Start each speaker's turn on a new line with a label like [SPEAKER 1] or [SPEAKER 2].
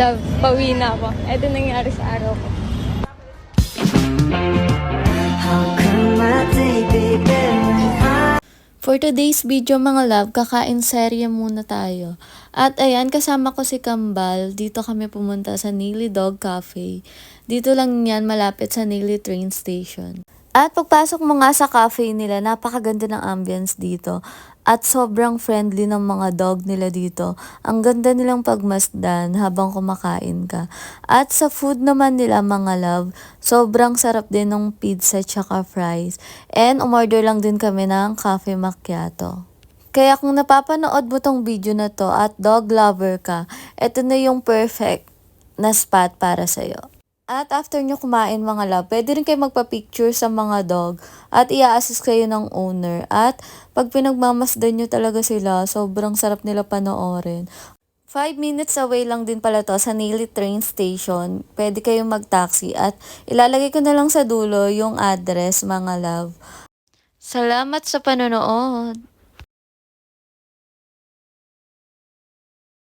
[SPEAKER 1] Love, pauwi na ako. Ito nangyari sa araw ko. For today's video mga love, kakain serye muna tayo. At ayan, kasama ko si Kambal. Dito kami pumunta sa Nili Dog Cafe. Dito lang yan, malapit sa Nili train station. At pagpasok mo nga sa cafe nila, napakaganda ng ambience dito. At sobrang friendly ng mga dog nila dito. Ang ganda nilang pagmasdan habang kumakain ka. At sa food naman nila mga love, sobrang sarap din ng pizza tsaka fries. And umorder lang din kami ng cafe macchiato. Kaya kung napapanood mo tong video na to at dog lover ka, ito na yung perfect na spot para sa'yo. At after nyo kumain mga love, pwede rin kayo magpa-picture sa mga dog at i-assist kayo ng owner. At pag pinagmamasdan nyo talaga sila, sobrang sarap nila panoorin. 5 minutes away lang din pala to sa Nili train station. Pwede kayong mag-taxi at ilalagay ko na lang sa dulo yung address mga love. Salamat sa panonood!